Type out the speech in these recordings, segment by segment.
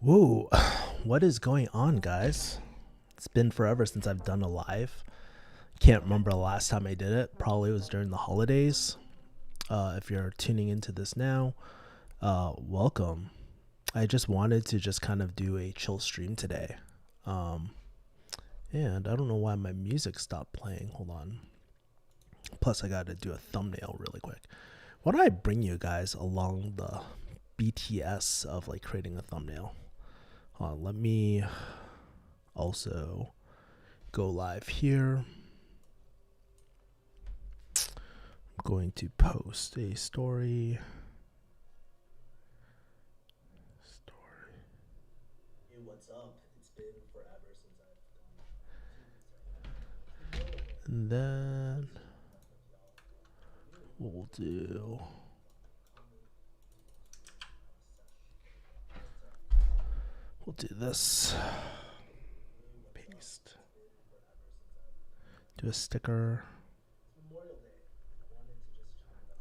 Whoa, what is going on, guys? It's been forever since I've done a live. Can't remember the last time I did it. Probably was during the holidays. If you're tuning into this now, welcome. I just wanted to just kind of do a chill stream today. Um, and I don't know why my music stopped playing. Hold on. Plus, I got to do a thumbnail really quick. Why don't I bring you guys along the BTS of like creating a thumbnail? Let me also go live here. I'm going to post a story. Hey, what's up? It's been forever since I've done. And then we'll do this. Paste. Do a sticker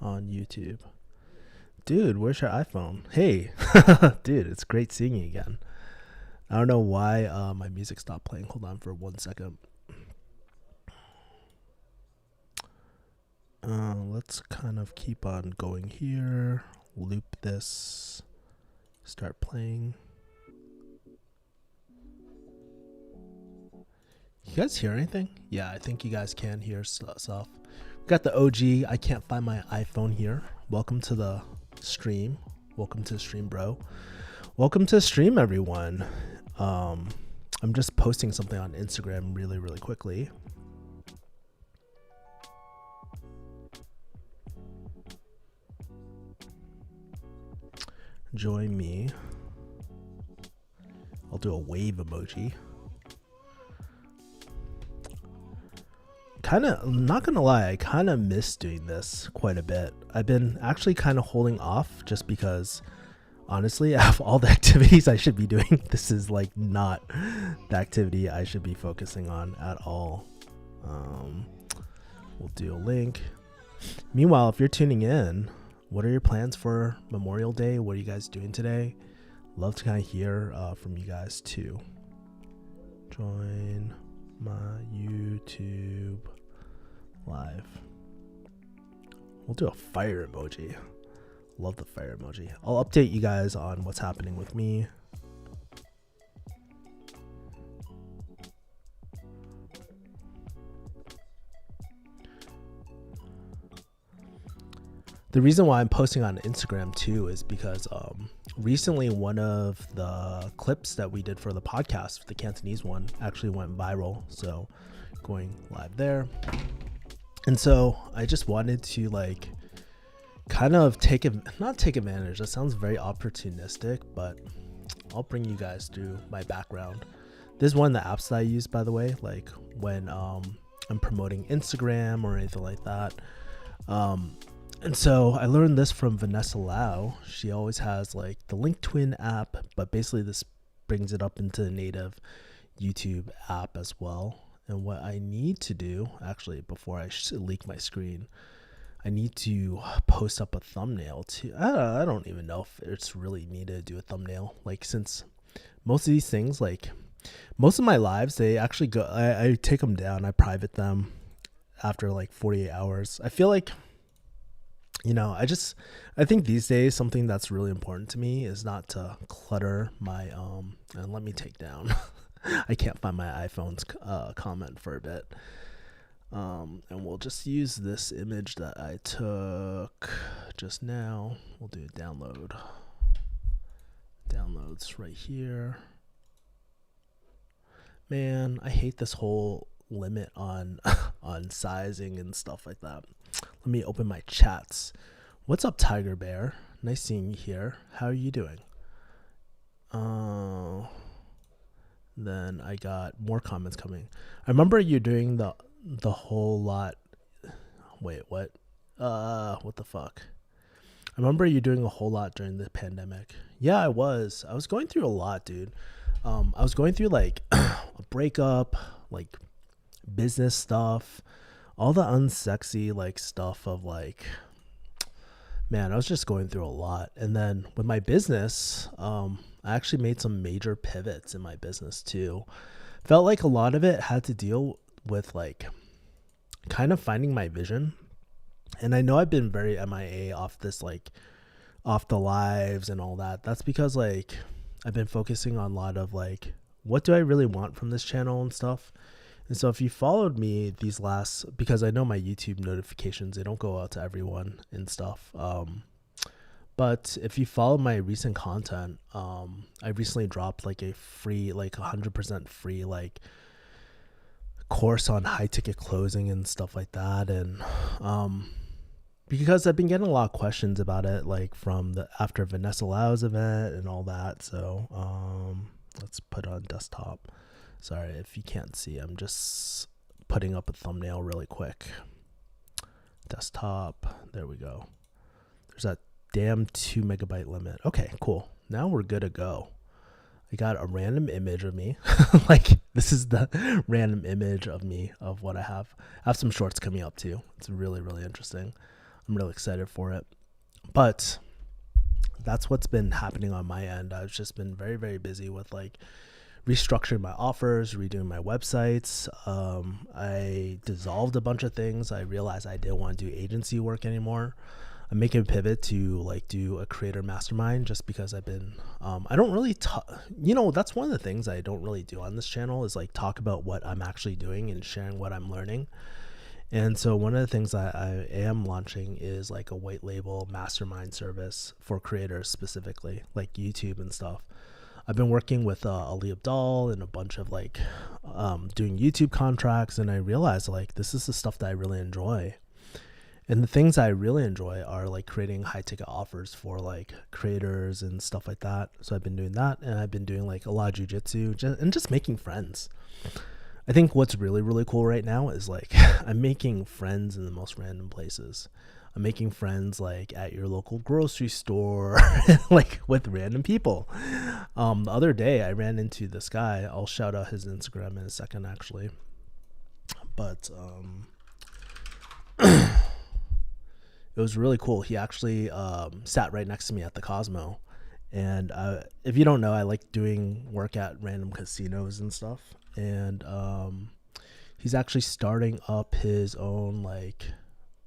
on YouTube. Dude, where's your iPhone? Hey, dude, it's great seeing you again. I don't know why my music stopped playing. Hold on for 1 second. Let's kind of keep on going here. Loop this. Start playing. You guys hear anything? Yeah, I think you guys can hear stuff. We got the OG. I can't find my iPhone here. Welcome to the stream. Welcome to the stream, bro. Welcome to the stream, everyone. I'm just posting something on Instagram really quickly. Join me. I'll do a wave emoji. Not gonna lie, I kind of miss doing this quite a bit. I've been actually kind of holding off just because honestly, out of all the activities I should be doing, this is like not the activity I should be focusing on at all. We'll do a link. Meanwhile, if you're tuning in, what are your plans for Memorial Day? What are you guys doing today? Love to kind of hear from you guys too. Join my YouTube live. We'll do a fire emoji. Love the fire emoji. I'll update you guys on what's happening with me. The reason why I'm posting on Instagram too is because recently one of the clips that we did for the podcast, the Cantonese one, actually went viral. So going live there. And so I just wanted to like kind of not take advantage. That sounds very opportunistic, but I'll bring you guys through my background. This is one of the apps that I use, by the way, like when I'm promoting Instagram or anything like that. And so I learned this from Vanessa Lau. She always has like the Link Twin app, but basically this brings it up into the native YouTube app as well. And what I need to do, actually, before I leak my screen, I need to post up a thumbnail too. I don't even know if it's really needed to do a thumbnail. Like, since most of these things, like most of my lives, they actually go, I take them down, I private them after like 48 hours. I feel like, you know, I think these days something that's really important to me is not to clutter my, and let me take down, I can't find my iPhone's comment for a bit. And we'll just use this image that I took just now. We'll do download. Downloads right here. Man, I hate this whole limit on on sizing and stuff like that. Let me open my chats. What's up, Tiger Bear? Nice seeing you here. How are you doing? Then I got more comments coming. I remember you doing the whole lot. Wait, what? What the fuck? I remember you doing a whole lot during the pandemic. Yeah, I was going through a lot, dude. I was going through like a breakup, like business stuff, all the unsexy like stuff of like, man, I was just going through a lot. And then with my business, I actually made some major pivots in my business too. Felt like a lot of it had to deal with like kind of finding my vision. And I know I've been very MIA off this, like off the lives and all that. That's because like I've been focusing on a lot of like, what do I really want from this channel and stuff. And so if you followed me these last, because I know my YouTube notifications, they don't go out to everyone and stuff. But if you follow my recent content, I recently dropped like a free, like 100% free, like course on high ticket closing and stuff like that. And, because I've been getting a lot of questions about it, like from the after Vanessa Lau's event and all that. So, let's put on desktop. Sorry if you can't see, I'm just putting up a thumbnail really quick. Desktop, there we go. There's that damn 2 megabyte limit. Okay, cool. Now we're good to go. I got a random image of me. Like this is the random image of me of what I have. I have some shorts coming up too. It's really, really interesting. I'm really excited for it. But that's what's been happening on my end. I've just been very, very busy with like restructuring my offers, redoing my websites. I dissolved a bunch of things. I realized I didn't want to do agency work anymore. I'm making a pivot to like do a creator mastermind just because I've been, I don't really that's one of the things I don't really do on this channel is like talk about what I'm actually doing and sharing what I'm learning. And so one of the things I am launching is like a white label mastermind service for creators specifically, like YouTube and stuff. I've been working with Ali Abdal and a bunch of like doing YouTube contracts, and I realized like this is the stuff that I really enjoy. And the things I really enjoy are like creating high ticket offers for like creators and stuff like that. So I've been doing that, and I've been doing like a lot of jujitsu and just making friends. I think what's really, really cool right now is like I'm making friends in the most random places. I'm making friends like at your local grocery store, like with random people. The other day I ran into this guy. I'll shout out his Instagram in a second actually. But it was really cool. He actually sat right next to me at the Cosmo. And if you don't know, I like doing work at random casinos and stuff. And he's actually starting up his own like,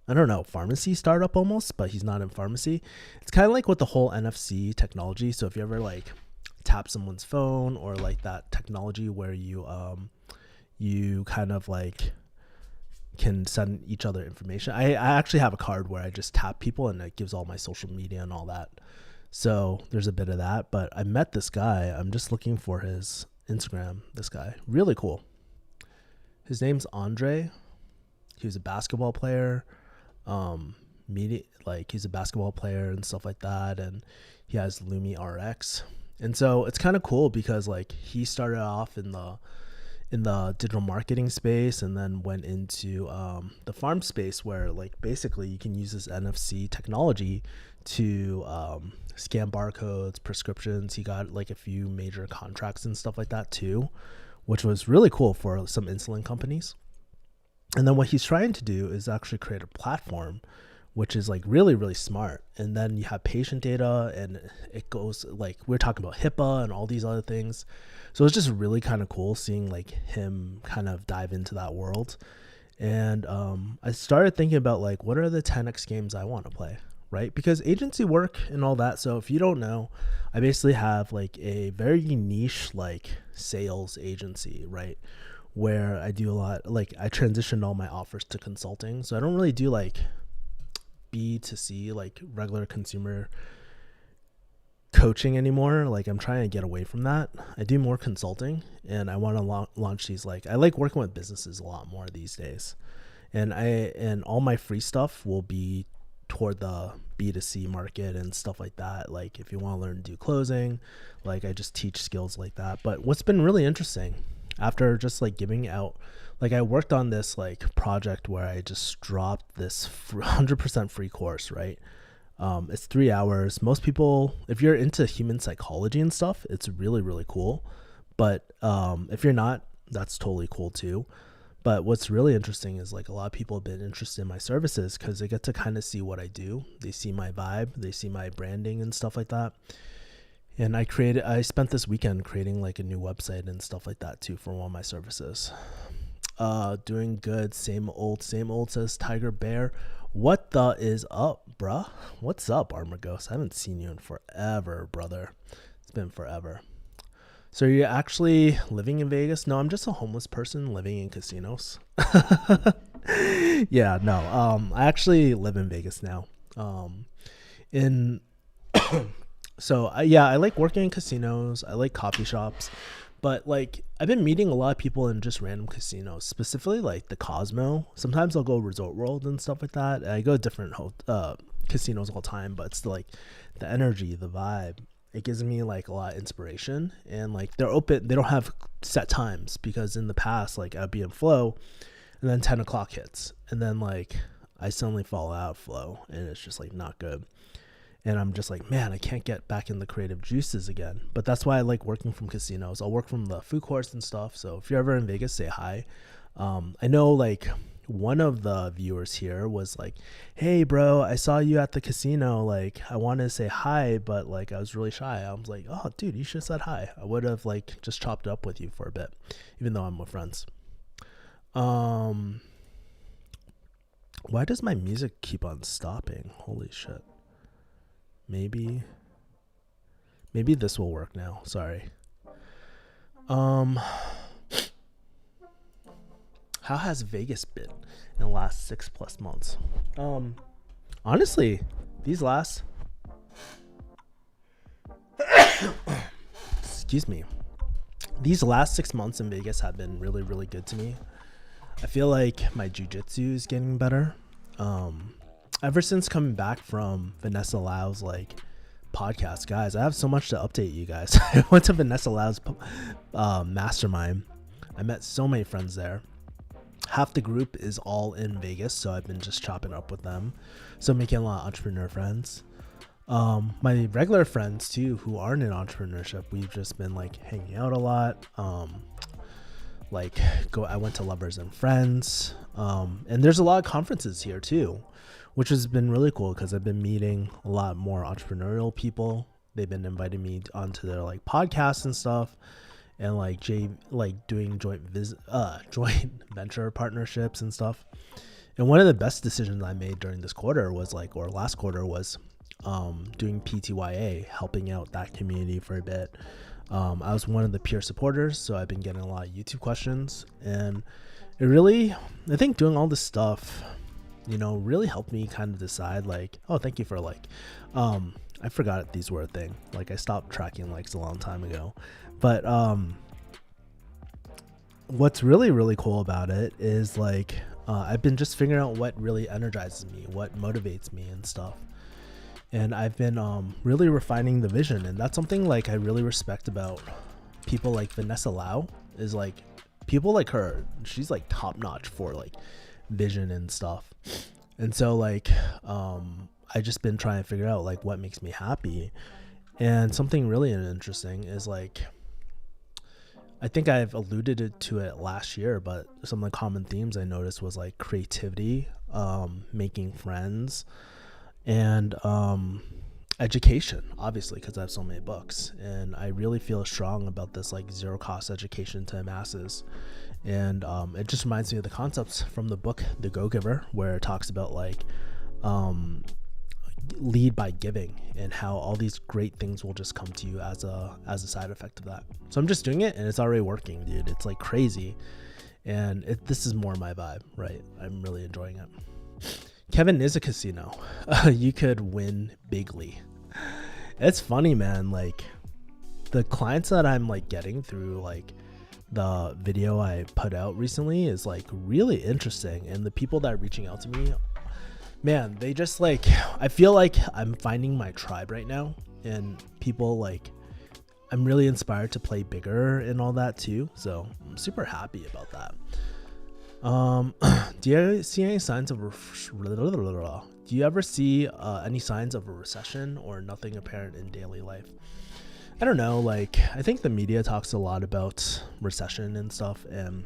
I don't know, pharmacy startup almost, but he's not in pharmacy. It's kind of like with the whole NFC technology. So if you ever like tap someone's phone or like that technology where you kind of like can send each other information. I actually have a card where I just tap people and it gives all my social media and all that. So there's a bit of that, but I met this guy. I'm just looking for his Instagram. This guy, really cool. His name's Andre. He was a basketball player. He's a basketball player and stuff like that, and he has Lumi RX. And so it's kind of cool because like he started off in the digital marketing space and then went into the farm space where like basically you can use this NFC technology to scan barcodes, prescriptions. He got like a few major contracts and stuff like that too, which was really cool for some insulin companies. And then what he's trying to do is actually create a platform, which is like really, really smart. And then you have patient data and it goes like, we're talking about HIPAA and all these other things. So it's just really kind of cool seeing like him kind of dive into that world. And I started thinking about like, what are the 10X games I want to play, right? Because agency work and all that. So if you don't know, I basically have like a very niche like sales agency, right? Where I do a lot, like I transitioned all my offers to consulting. So I don't really do like B2C, like regular consumer coaching anymore. Like I'm trying to get away from that. I do more consulting, and I want to launch these. Like I like working with businesses a lot more these days, and all my free stuff will be toward the B2C market and stuff like that. Like if you want to learn to do closing, like I just teach skills like that. But what's been really interesting after just like giving out, like I worked on this like project where I just dropped this 100% free course, right? It's 3 hours. Most people, if you're into human psychology and stuff, it's really, really cool. But if you're not, that's totally cool too. But what's really interesting is like a lot of people have been interested in my services because they get to kind of see what I do. They see my vibe, they see my branding and stuff like that. And I spent this weekend creating like a new website and stuff like that too for one of my services. Doing good. Same old, says Tiger Bear. What the is up, bruh? What's up, Armor Ghost? I haven't seen you in forever, brother. It's been forever. So you're actually living in Vegas? No, I'm just a homeless person living in casinos. Yeah, no. I actually live in Vegas now. I like working in casinos. I like coffee shops. But like I've been meeting a lot of people in just random casinos, specifically like the Cosmo. Sometimes I'll go Resort World and stuff like that. I go to different casinos all the time, but it's like the energy, the vibe. It gives me like a lot of inspiration, and like they're open. They don't have set times because in the past, like I'd be in flow, and then 10 o'clock hits, and then like I suddenly fall out of flow, and it's just like not good. And I'm just like, man, I can't get back in the creative juices again. But that's why I like working from casinos. I'll work from the food courts and stuff. So if you're ever in Vegas, say hi. I know like one of the viewers here was like, hey, bro, I saw you at the casino. Like, I wanted to say hi, but like I was really shy. I was like, oh, dude, you should have said hi. I would have like just chopped up with you for a bit, even though I'm with friends. Why does my music keep on stopping? Holy shit. Maybe this will work now. Sorry. How has Vegas been in the last 6+ months? Honestly, these last excuse me. These last 6 months in Vegas have been really, really good to me. I feel like my jiu-jitsu is getting better. Ever since coming back from Vanessa Lau's like podcast, guys, I have so much to update you guys. I went to Vanessa Lau's mastermind. I met so many friends there. Half the group is all in Vegas, so I've been just chopping up with them. So making a lot of entrepreneur friends. My regular friends too, who aren't in entrepreneurship, we've just been like hanging out a lot. I went to Lovers and Friends. And there's a lot of conferences here too, which has been really cool because I've been meeting a lot more entrepreneurial people. They've been inviting me onto their like podcasts and stuff, and doing joint venture partnerships and stuff. And one of the best decisions I made during this quarter was last quarter was doing PTYA, helping out that community for a bit. I was one of the peer supporters, so I've been getting a lot of YouTube questions, and it really, I think doing all this stuff, really helped me kind of decide like, oh, thank you for I forgot these were a thing. Like I stopped tracking likes a long time ago, but what's really, really cool about it is like, I've been just figuring out what really energizes me, what motivates me and stuff. And I've been really refining the vision, and that's something like I really respect about people like Vanessa Lau, is like people like her, she's like top notch for like vision and stuff. And so like I just been trying to figure out like what makes me happy. And something really interesting is like, I think I've alluded to it last year, but some of the common themes I noticed was like creativity, making friends, and education, obviously, because I have so many books. And I really feel strong about this like zero cost education to the masses. And it just reminds me of the concepts from the book The Go-Giver, where it talks about like lead by giving, and how all these great things will just come to you as a side effect of that. So I'm just doing it, and it's already working, dude. It's like crazy, and this is more my vibe, right? I'm really enjoying it. Kevin is a casino. You could win bigly. It's funny, man. Like the clients that I'm like getting through like the video I put out recently is like really interesting, and the people that are reaching out to me, man, they just like, I feel like I'm finding my tribe right now, and people like, I'm really inspired to play bigger and all that too. So I'm super happy about that. Do you see any signs of do you ever see any signs of a recession, or nothing apparent in daily life? I don't know, like I think the media talks a lot about recession and stuff, and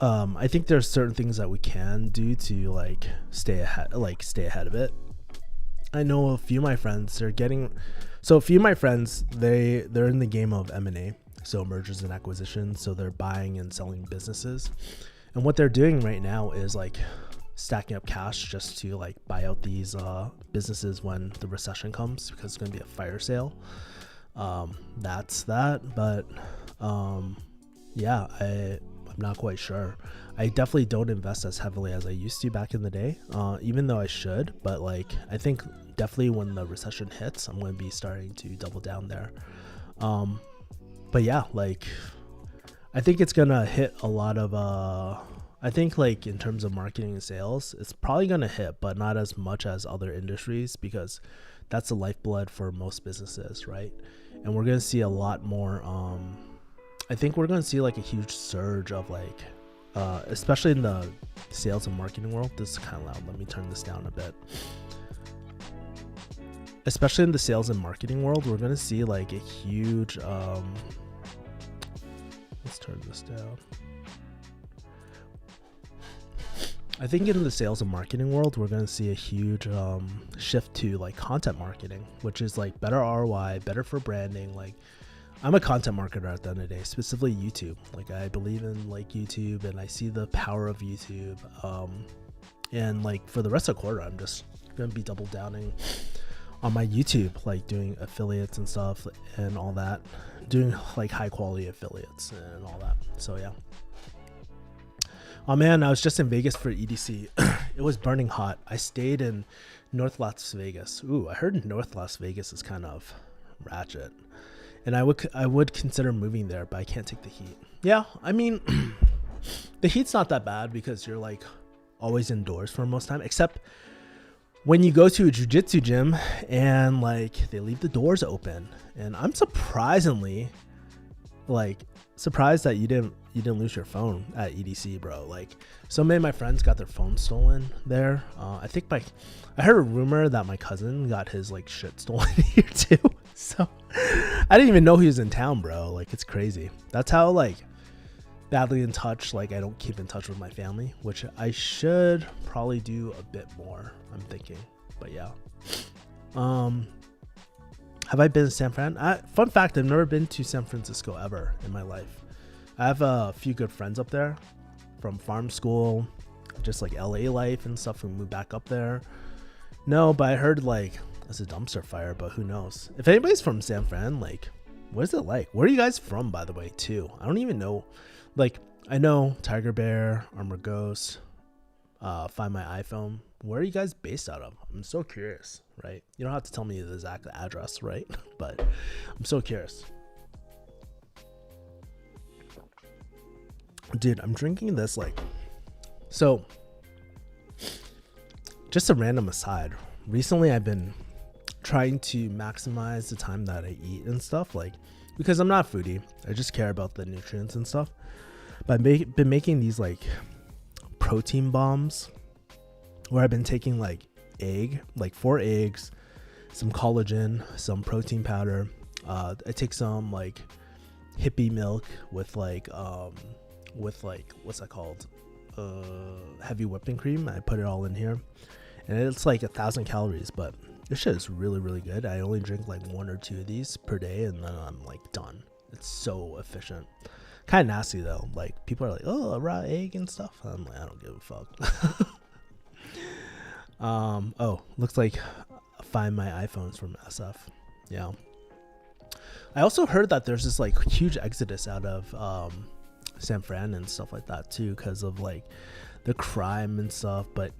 I think there's certain things that we can do to like stay ahead of it. I know a few of my friends, they're in the game of M&A, so mergers and acquisitions. So they're buying and selling businesses, and what they're doing right now is like stacking up cash just to like buy out these businesses when the recession comes, because it's going to be a fire sale. That's that. But yeah, I'm not quite sure. I definitely don't invest as heavily as I used to back in the day, even though I should. But like, I think definitely when the recession hits, I'm going to be starting to double down there. But yeah, like, I think it's going to hit a lot of, I think like in terms of marketing and sales, it's probably going to hit, but not as much as other industries, because that's the lifeblood for most businesses, right? And we're going to see a lot more, I think we're going to see like a huge surge of like, especially in the sales and marketing world. This is kind of loud. Let me turn this down a bit. Especially in the sales and marketing world, we're going to see like a huge, let's turn this down. I think in the sales and marketing world, we're going to see a huge shift to like content marketing, which is like better ROI, better for branding. Like, I'm a content marketer at the end of the day, specifically YouTube. Like, I believe in like YouTube, and I see the power of YouTube. And like for the rest of the quarter, I'm just going to be double downing on my YouTube, like doing affiliates and stuff and all that, doing like high quality affiliates and all that. So yeah. Oh man, I was just in Vegas for EDC. It was burning hot. I stayed in North Las Vegas. Ooh, I heard North Las Vegas is kind of ratchet. And I would consider moving there, but I can't take the heat. Yeah, I mean, the heat's not that bad because you're like always indoors for most time, except when you go to a jiu-jitsu gym and like they leave the doors open. And I'm surprisingly surprised that you didn't lose your phone at EDC, bro. Like, so many of my friends got their phone stolen there. I think I heard a rumor that my cousin got his like shit stolen here too. So I didn't even know he was in town, bro. Like, it's crazy. That's how like badly in touch, like I don't keep in touch with my family, which I should probably do a bit more, I'm thinking. But yeah. Have I been to San Fran? Fun fact, I've never been to San Francisco ever in my life. I have a few good friends up there from farm school, just like LA life and stuff, and moved back up there. No, but I heard like it's a dumpster fire, but who knows? If anybody's from San Fran, like, what is it like? Where are you guys from, by the way, too? I don't even know. Like, I know Tiger Bear, Armor Ghost, Find My iPhone. Where are you guys based out of? I'm so curious, right? You don't have to tell me the exact address, right? But I'm so curious. Dude, I'm drinking this like, so just a random aside. Recently, I've been trying to maximize the time that I eat and stuff, like, because I'm not a foodie. I just care about the nutrients and stuff. But I've been making these like protein bombs where I've been taking like 4 eggs, some collagen, some protein powder. I take some like hippie milk with like what's that called? Heavy whipping cream. I put it all in here, and it's like 1,000 calories, but this shit is really, really good. I only drink like 1 or 2 of these per day, and then I'm like done. It's so efficient. Kind of nasty though. Like, people are like, oh, a raw egg and stuff. I'm like, I don't give a fuck. Oh, looks like Find My iPhones from SF. Yeah. I also heard that there's this like huge exodus out of San Fran and stuff like that too, because of like the crime and stuff. But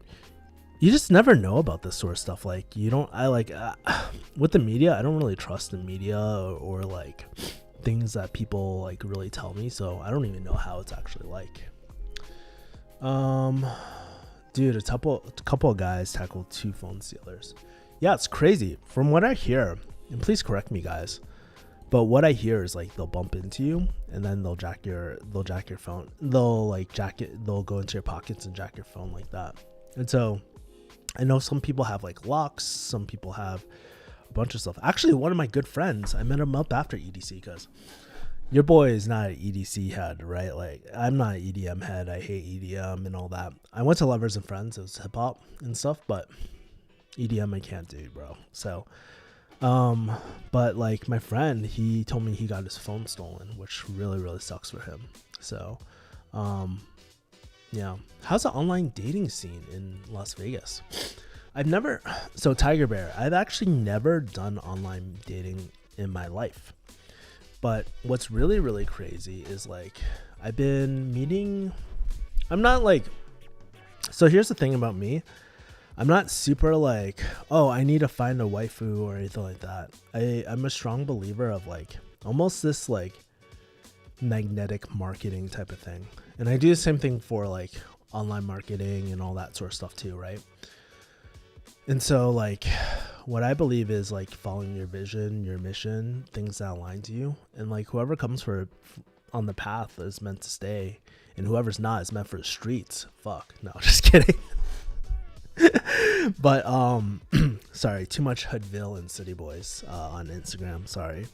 you just never know about this sort of stuff. Like, with the media, I don't really trust the media or like things that people like really tell me, so I don't even know how it's actually like. Dude, a couple of guys tackled 2 phone stealers. Yeah, it's crazy. From what I hear, and please correct me, guys, but what I hear is like they'll bump into you and then they'll jack your phone. They'll go into your pockets and jack your phone like that. And so I know some people have like locks, some people have a bunch of stuff. Actually, one of my good friends, I met him up after EDC because your boy is not an EDC head, right? Like, I'm not an EDM head. I hate EDM and all that. I went to Lovers and Friends. It was hip hop and stuff, but EDM I can't do, bro. So, but like my friend, he told me he got his phone stolen, which really, really sucks for him. So, yeah. How's the online dating scene in Las Vegas? So Tiger Bear, I've actually never done online dating in my life. But what's really, really crazy is like, I've been meeting, I'm not like, so here's the thing about me. I'm not super like, oh, I need to find a waifu or anything like that. I'm a strong believer of like, almost this like magnetic marketing type of thing. And I do the same thing for like online marketing and all that sort of stuff too, right? And so like what I believe is like following your vision, your mission, things that align to you, and like whoever comes on the path is meant to stay, and whoever's not is meant for the streets. Fuck, no, just kidding. But sorry, too much Hoodville and City Boys on Instagram. Sorry,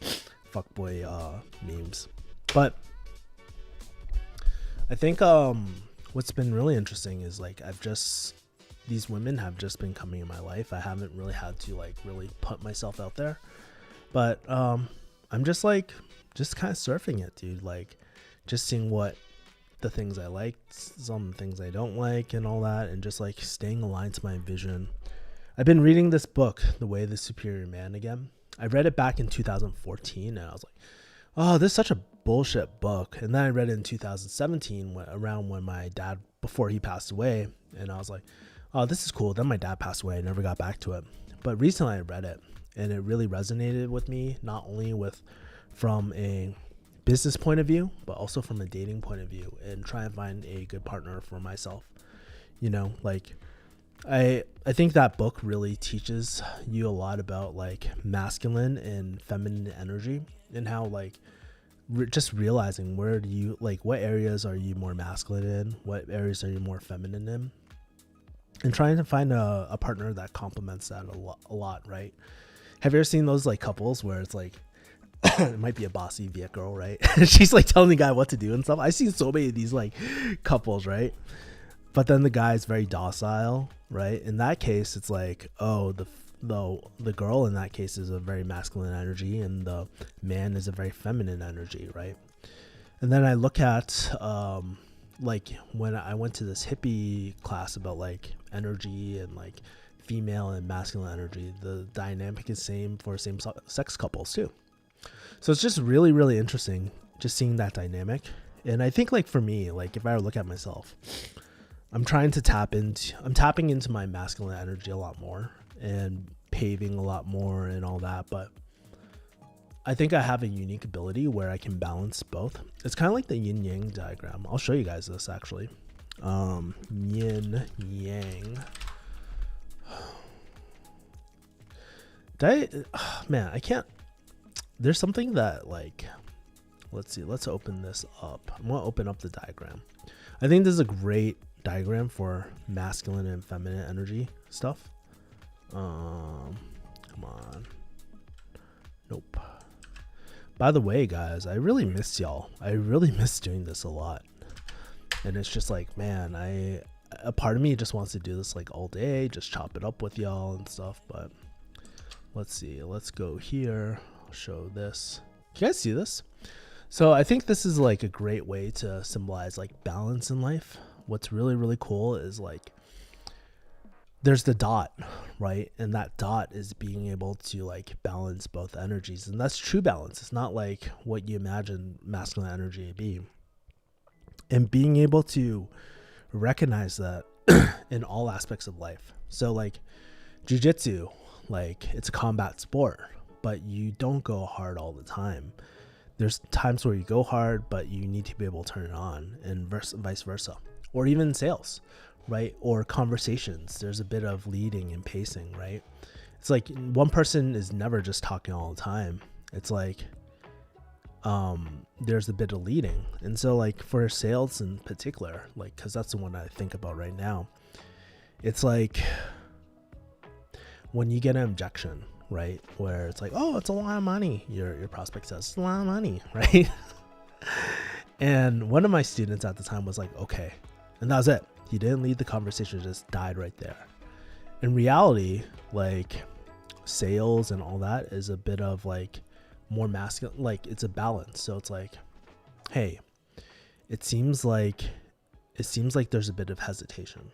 fuckboy memes. But I think what's been really interesting is like these women have just been coming in my life. I haven't really had to like really put myself out there, but I'm just kind of surfing it, dude. Like just seeing what the things I like, some things I don't like, and all that, and just like staying aligned to my vision. I've been reading this book, The Way of the Superior Man, again. I read it back in 2014, and I was like, oh, this is such a bullshit book. And then I read it in 2017, around when my dad, before he passed away, and I was like, oh, this is cool. Then my dad passed away. I never got back to it. But recently I read it, and it really resonated with me, not only from a business point of view, but also from a dating point of view, and try and find a good partner for myself. You know, like I think that book really teaches you a lot about like masculine and feminine energy, and how like just realizing where do you like, what areas are you more masculine in, what areas are you more feminine in, and trying to find a partner that complements that a lot, right? Have you ever seen those like couples where it's like, it might be a bossy Viet girl, right? She's like telling the guy what to do and stuff. I've seen so many of these like couples, right? But then the guy's very docile, right? In that case, it's like, oh, the girl in that case is a very masculine energy, and the man is a very feminine energy, right? And then I look at like when I went to this hippie class about like energy and like female and masculine energy, the dynamic is same for same sex couples too. So it's just really, really interesting just seeing that dynamic. And I think like for me, like if I look at myself, I'm tapping into my masculine energy a lot more and paving a lot more and all that. But I think I have a unique ability where I can balance both. It's kind of like the yin yang diagram. I'll show you guys this actually. Yin yang. Man, I can't. There's something that like, let's see, let's open this up. I'm gonna open up the diagram. I think this is a great diagram for masculine and feminine energy stuff. Come on. Nope. By the way, guys, I really miss y'all. I really miss doing this a lot. And it's just like, man, a part of me just wants to do this like all day, just chop it up with y'all and stuff. But let's see, let's go here. I'll show this. Can you guys see this? So I think this is like a great way to symbolize like balance in life. What's really, really cool is like, there's the dot, right? And that dot is being able to like balance both energies. And that's true balance. It's not like what you imagine masculine energy to be. And being able to recognize that in all aspects of life. So like jiu-jitsu, like it's a combat sport, but you don't go hard all the time. There's times where you go hard, but you need to be able to turn it on, and vice versa. Or even sales, right? Or conversations. There's a bit of leading and pacing, right? It's like one person is never just talking all the time. It's like there's a bit of leading. And so like for sales in particular, like, because that's the one I think about right now, it's like when you get an objection, right, where it's like, oh, it's a lot of money, your prospect says it's a lot of money, right? And one of my students at the time was like, okay. And that was it. He didn't lead the conversation, just died right there. In reality, like sales and all that is a bit of like more masculine, like it's a balance. So it's like, hey, it seems like there's a bit of hesitation.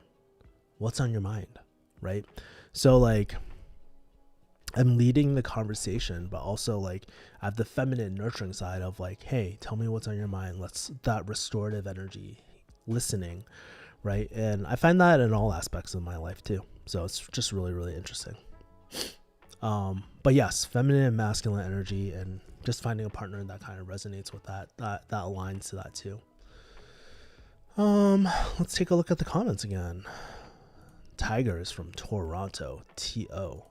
What's on your mind? Right? So like I'm leading the conversation, but also like I have the feminine nurturing side of like, hey, tell me what's on your mind. Let's that restorative energy, listening, right? And I find that in all aspects of my life too. So it's just really, really interesting. But yes, feminine and masculine energy, and just finding a partner that kind of resonates with that aligns to that too. Let's take a look at the comments again. Tigers from Toronto, TO.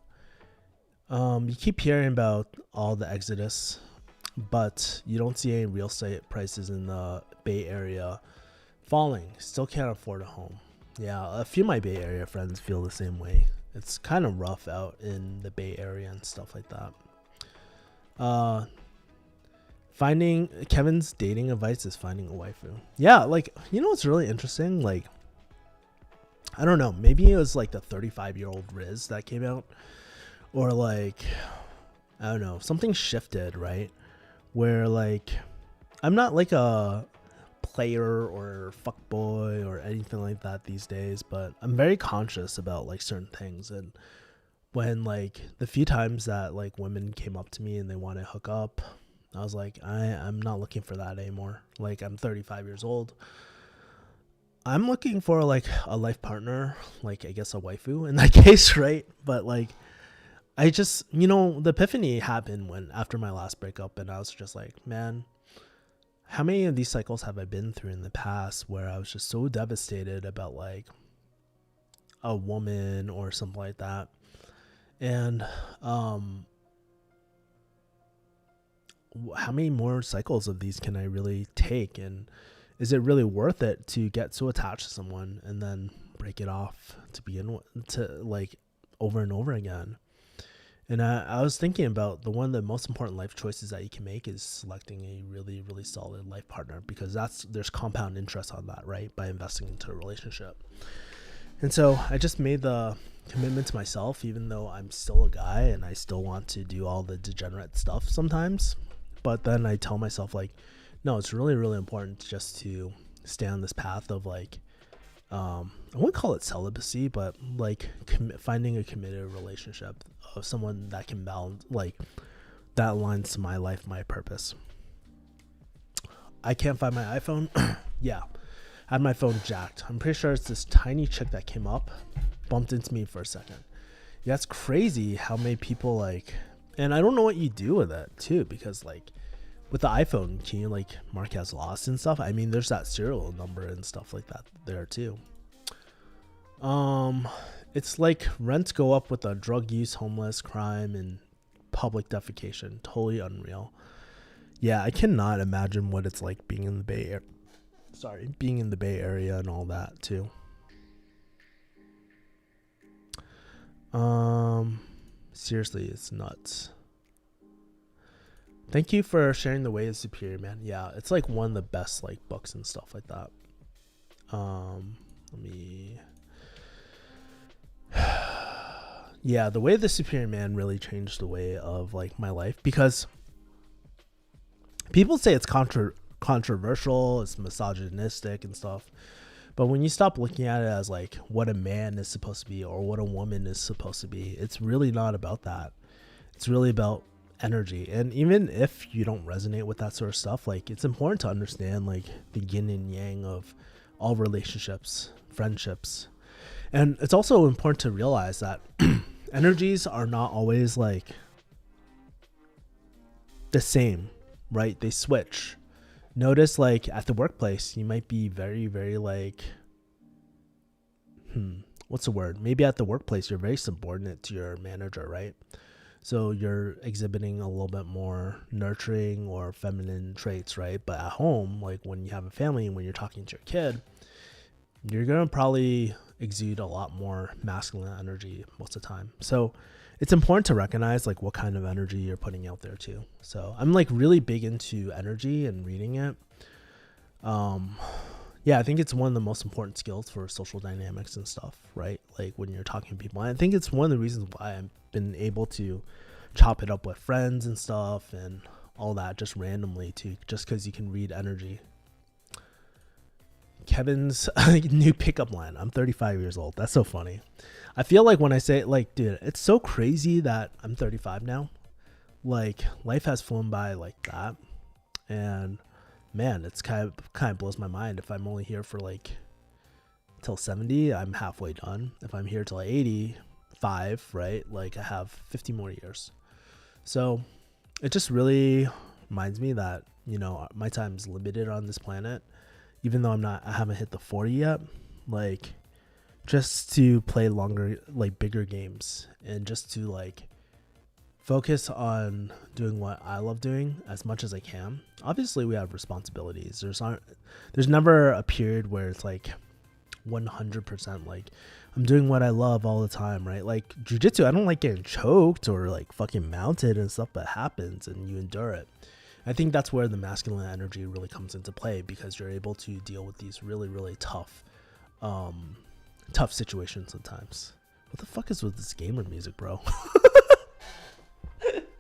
You keep hearing about all the exodus, but you don't see any real estate prices in the Bay Area falling. Still can't afford a home. Yeah, a few of my Bay Area friends feel the same way. It's kind of rough out in the Bay Area and stuff like that. Finding Kevin's dating advice is finding a waifu. Yeah, like, you know what's really interesting? Like, I don't know, maybe it was like the 35-year-old Riz that came out, or like, I don't know, something shifted, right? Where like, I'm not like a player or fuckboy or anything like that these days, but I'm very conscious about like certain things. And when like the few times that like women came up to me and they want to hook up, I was like, I'm not looking for that anymore. Like, I'm 35 years old. I'm looking for like a life partner, like I guess a waifu in that case, right? But like, I just, you know, the epiphany happened when after my last breakup, and I was just like, man, how many of these cycles have I been through in the past where I was just so devastated about like a woman or something like that? And how many more cycles of these can I really take? And is it really worth it to get so attached to someone and then break it off to begin with, to like over and over again? And I was thinking about one of the most important life choices that you can make is selecting a really, really solid life partner, because there's compound interest on that, right? By investing into a relationship. And so I just made the commitment to myself, even though I'm still a guy and I still want to do all the degenerate stuff sometimes. But then I tell myself like, no, it's really, really important just to stay on this path of like, I wouldn't call it celibacy, but like finding a committed relationship of someone that can balance, like that aligns to my life, my purpose. I can't find my iPhone. Yeah, I had my phone jacked. I'm pretty sure it's this tiny chick that came up, bumped into me for a second. Yeah, it's crazy how many people like, and I don't know what you do with it too, because like with the iPhone, can you like mark as lost and stuff? I mean, there's that serial number and stuff like that there too. It's like rents go up with the drug use, homeless, crime, and public defecation. Totally unreal. Yeah, I cannot imagine what it's like being in the Bay Area. Being in the Bay Area and all that too. Seriously, it's nuts. Thank you for sharing The Way is Superior, man. Yeah, it's like one of the best like books and stuff like that. Let me. Yeah, The Way of the Superior Man really changed the way of like my life, because people say it's controversial, it's misogynistic and stuff. But when you stop looking at it as like what a man is supposed to be or what a woman is supposed to be, it's really not about that. It's really about energy. And even if you don't resonate with that sort of stuff, like it's important to understand like the yin and yang of all relationships, friendships. And it's also important to realize that energies are not always like the same, right? They switch. Notice like at the workplace, you might be very, very like, what's the word? Maybe at the workplace, you're very subordinate to your manager, right? So you're exhibiting a little bit more nurturing or feminine traits, right? But at home, like when you have a family and when you're talking to your kid, you're going to probably exude a lot more masculine energy most of the time. So it's important to recognize like what kind of energy you're putting out there too. So I'm like really big into energy and reading it. Yeah, I think it's one of the most important skills for social dynamics and stuff, right? Like when you're talking to people. And I think it's one of the reasons why I've been able to chop it up with friends and stuff and all that just randomly too, just because you can read energy. Kevin's new pickup line. I'm 35 years old. That's so funny. I feel like when I say it, like, dude, it's so crazy that I'm 35 now. Like, life has flown by like that. And man, it's kind of blows my mind. If I'm only here for like till 70, I'm halfway done. If I'm here till 85, right? Like I have 50 more years. So it just really reminds me that, you know, my time's limited on this planet. Even though I haven't hit the 40 yet, like just to play longer, like bigger games and just to like focus on doing what I love doing as much as I can. Obviously we have responsibilities. There's never a period where it's like 100% like I'm doing what I love all the time, right? Like jiu-jitsu, I don't like getting choked or like fucking mounted and stuff, but happens and you endure it. I think that's where the masculine energy really comes into play, because you're able to deal with these really, really tough situations sometimes. What the fuck is with this gamer music, bro?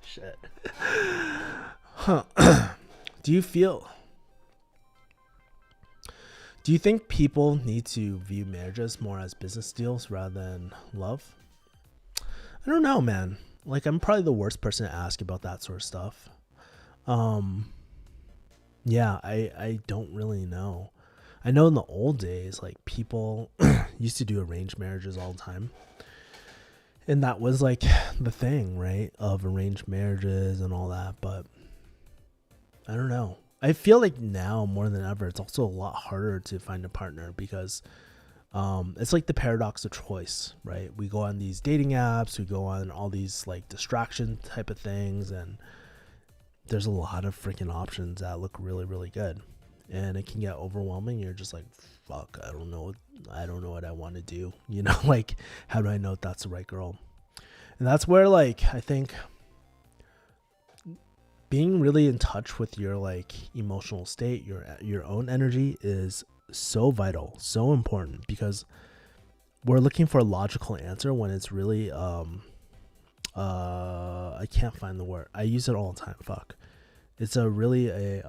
Shit. Huh. Do you think people need to view marriages more as business deals rather than love? I don't know, man. Like, I'm probably the worst person to ask about that sort of stuff. Yeah, I don't really know. I know in the old days, like people used to do arranged marriages all the time. And that was like the thing, right? Of arranged marriages and all that. But I don't know. I feel like now more than ever, it's also a lot harder to find a partner because it's like the paradox of choice, right? We go on these dating apps, we go on all these like distraction type of things, and there's a lot of freaking options that look really, really good. And it can get overwhelming. You're just like, fuck, I don't know what I want to do. You know, like, how do I know if that's the right girl? And that's where, like, I think being really in touch with your, like, emotional state, your own energy is so vital, so important, because we're looking for a logical answer when it's really, I can't find the word. I use it all the time. Fuck. It's a really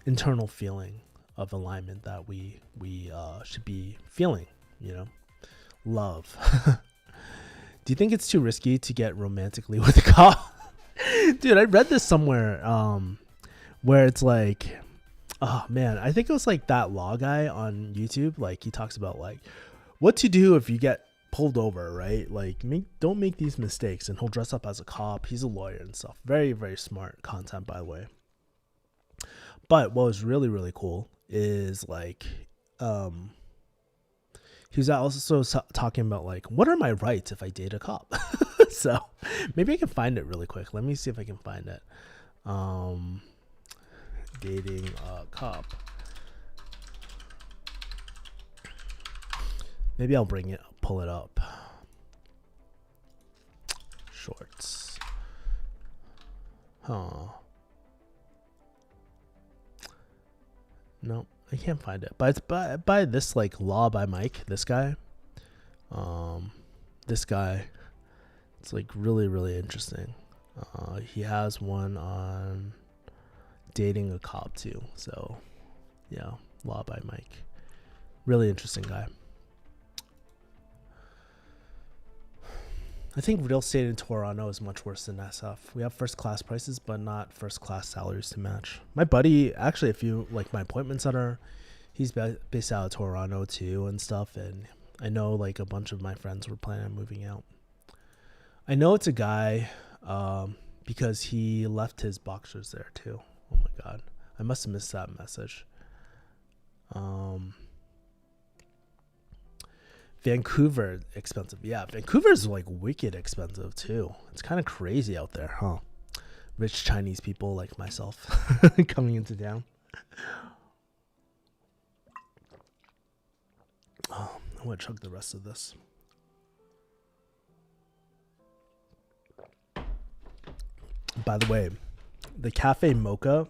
internal feeling of alignment that we should be feeling, you know. Love. Do you think it's too risky to get romantically with a cop? Dude, I read this somewhere where it's like, oh man, I think it was like that law guy on YouTube. Like he talks about like what to do if you get pulled over, right? Like don't make these mistakes. And he'll dress up as a cop. He's a lawyer and stuff. Very, very smart content, by the way. But what was really, really cool is like he was also talking about like, what are my rights if I date a cop? So maybe I can find it really quick. Let me see if I can find it. Dating a cop. Maybe I'll pull it up. Shorts. Huh. No, I can't find it. But it's by this like Law by Mike, this guy. This guy. It's like really, really interesting. He has one on dating a cop too. So yeah, Law by Mike. Really interesting guy. I think real estate in Toronto is much worse than SF. We have first class prices, but not first class salaries to match. My buddy, actually, if you like my appointment center, he's based out of Toronto too and stuff. And I know like a bunch of my friends were planning on moving out. I know it's a guy because he left his boxers there too. Oh my God. I must have missed that message. Vancouver expensive. Yeah, Vancouver's like wicked expensive too. It's kind of crazy out there, huh? Rich Chinese people like myself coming into town. Oh, I want to chug the rest of this. By the way, the cafe mocha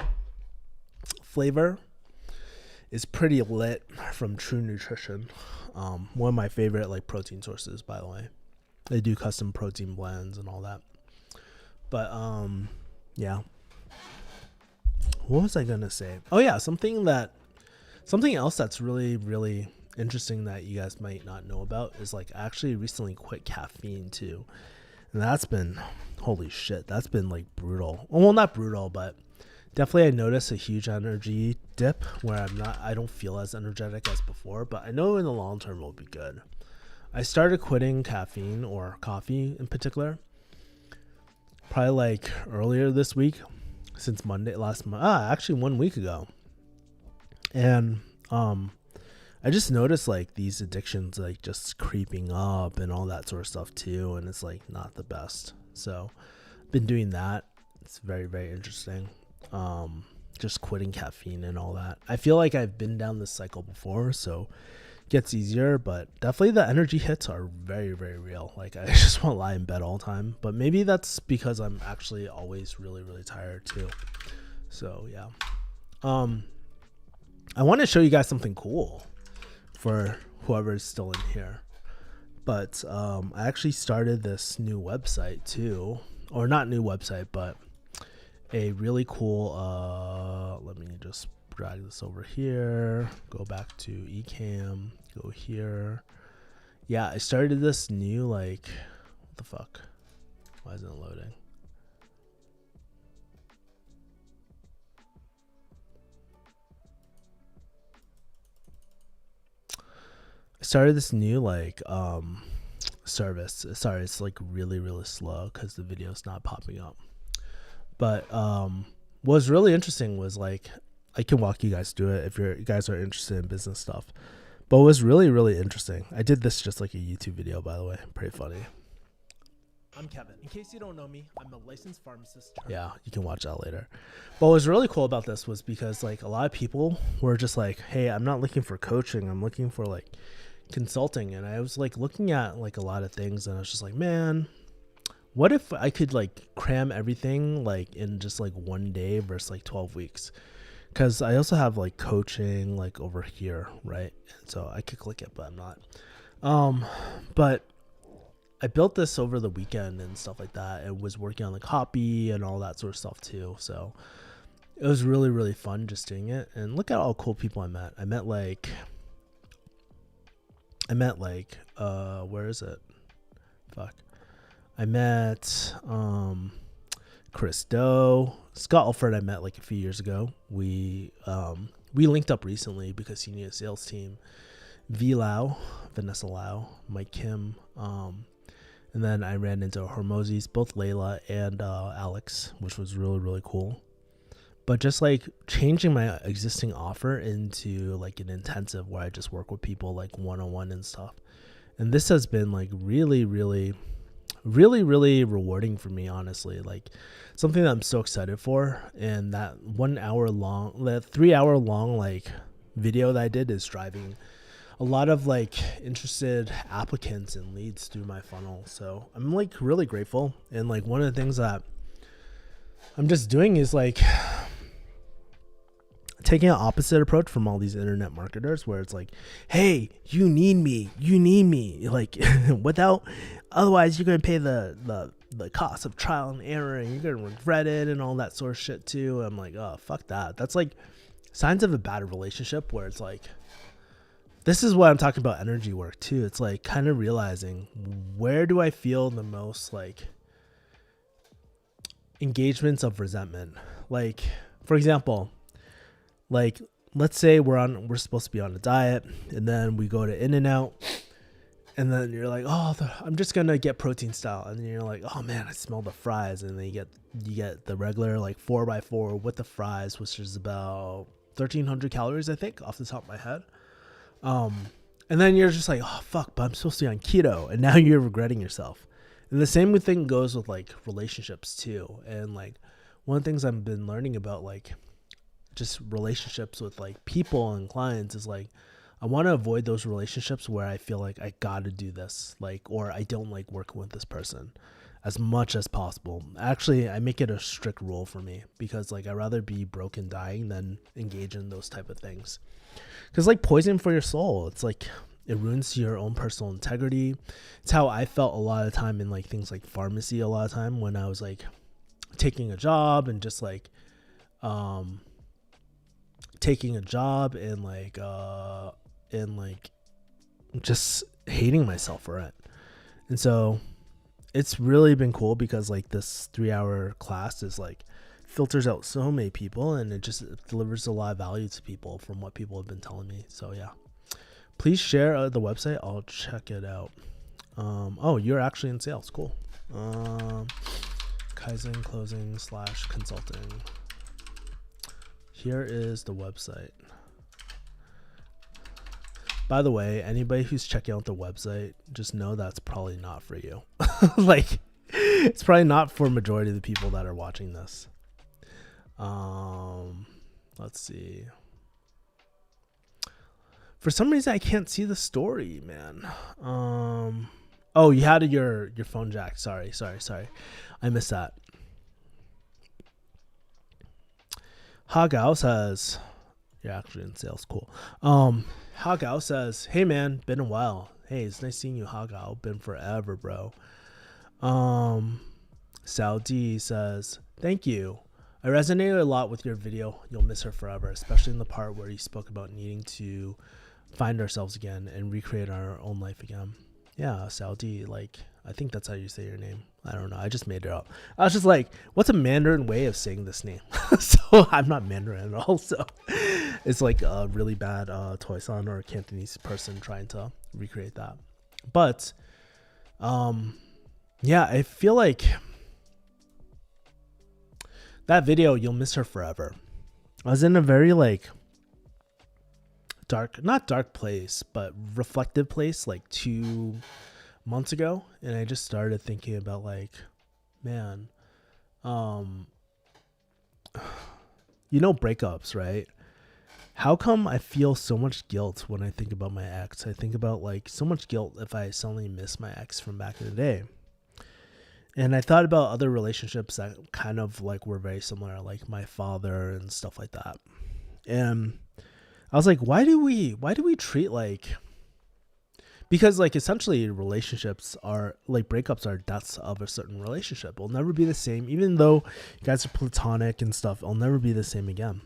flavor is pretty lit from True Nutrition. One of my favorite like protein sources, by the way. They do custom protein blends and all that. But yeah. What was I gonna say? Oh yeah, something else that's really, really interesting that you guys might not know about is like I actually recently quit caffeine too. And that's been, holy shit, that's been like brutal. Well, not brutal, but definitely I noticed a huge energy dip where I don't feel as energetic as before, but I know in the long term it'll be good. I started quitting caffeine, or coffee in particular, probably like earlier this week, since Monday, actually 1 week ago. And I just noticed like these addictions like just creeping up and all that sort of stuff too, and it's like not the best. So been doing that. It's very, very interesting. Just quitting caffeine and all that. I feel like I've been down this cycle before, so it gets easier, but definitely the energy hits are very, very real. Like I just want to lie in bed all the time, but maybe that's because I'm actually always really, really tired too. So yeah. I want to show you guys something cool for whoever's still in here. But I actually started this new website too, or not new website, but a really cool, let me just drag this over here, go back to eCam, go here. Yeah, I started this new, like, what the fuck? Why isn't it loading? I started this new, like, service. Sorry, it's like really, really slow because the video's not popping up. But what was really interesting was like, I can walk you guys through it if you guys are interested in business stuff. But what was really, really interesting, I did this just like a YouTube video, by the way. Pretty funny. I'm Kevin. In case you don't know me, I'm a licensed pharmacist. Yeah, you can watch that later. But what was really cool about this was because like a lot of people were just like, hey, I'm not looking for coaching. I'm looking for like consulting. And I was like looking at like a lot of things and I was just like, man, what if I could like cram everything like in just like 1 day versus like 12 weeks? Because I also have like coaching like over here, right? And so I could click it, but I'm not. But I built this over the weekend and stuff like that. It was working on the copy and all that sort of stuff too. So it was really, really fun just doing it. And look at all cool people I met. I met like, where is it? Fuck. I met Chris Doe, Scott Alford. I met like a few years ago. We linked up recently because he needed a sales team. Vanessa Lau, Mike Kim, and then I ran into Hormozis, both Layla and Alex, which was really, really cool. But just like changing my existing offer into like an intensive where I just work with people like one-on-one and stuff. And this has been like really, really, really, really rewarding for me, honestly. Like something that I'm so excited for. And that 3 hour long like video that I did is driving a lot of like interested applicants and leads through my funnel. So I'm like really grateful. And like one of the things that I'm just doing is like taking an opposite approach from all these internet marketers where it's like, hey, you need me like without, otherwise you're going to pay the cost of trial and error and you're going to regret it and all that sort of shit too. I'm like, oh, fuck that. That's like signs of a bad relationship where it's like, this is what I'm talking about energy work too. It's like kind of realizing where do I feel the most like engagements of resentment? Like, for example, like let's say we're supposed to be on a diet and then we go to In-N-Out and then you're like, oh, I'm just going to get protein style. And then you're like, oh man, I smell the fries. And then you get the regular like 4x4 with the fries, which is about 1,300 calories, I think, off the top of my head. And then you're just like, oh fuck, but I'm supposed to be on keto. And now you're regretting yourself. And the same thing goes with like relationships too. And like one of the things I've been learning about like just relationships with like people and clients is like, I want to avoid those relationships where I feel like I got to do this, like, or I don't like working with this person. as much as possible. Actually, I make it a strict rule for me because like I'd rather be broke and dying than engage in those type of things. Because like poison for your soul, it's like it ruins your own personal integrity. It's how I felt a lot of time in like things like pharmacy. A lot of time when I was like taking a job and just like taking a job and like just hating myself for it. And so it's really been cool because like this 3-hour class is like filters out so many people, and it delivers a lot of value to people from what people have been telling me. So yeah, please share the website. I'll check it out. Oh, you're actually in sales. Cool. Kaizen Closing / Consulting. Here is the website. By the way, anybody who's checking out the website, just know that's probably not for you. Like, it's probably not for majority of the people that are watching this. Let's see. For some reason, I can't see the story, man. Oh, you had your phone jack. Sorry. I missed that. Hagao says, you're actually in sales. Cool. Hagao says, hey man, been a while. Hey, it's nice seeing you, Hagao. Been forever, bro. Saudi says, thank you. I resonated a lot with your video. You'll miss her forever, especially in the part where you spoke about needing to find ourselves again and recreate our own life again. Yeah, Saudi, like, I think that's how you say your name. I don't know. I just made it up. I was just like, what's a Mandarin way of saying this name? So I'm not Mandarin at all. So it's like a really bad Toisan or Cantonese person trying to recreate that. But yeah, I feel like that video, you'll miss her forever. I was in a very like not dark place, but reflective place like 2 months ago. And I just started thinking about like, man, breakups, right? How come I feel so much guilt when I think about my ex? I think about like so much guilt if I suddenly miss my ex from back in the day. And I thought about other relationships that kind of like were very similar, like my father and stuff like that. And I was like, why do we treat like, because like essentially relationships are like breakups are deaths of a certain relationship. It'll never be the same. Even though you guys are platonic and stuff, it'll never be the same again.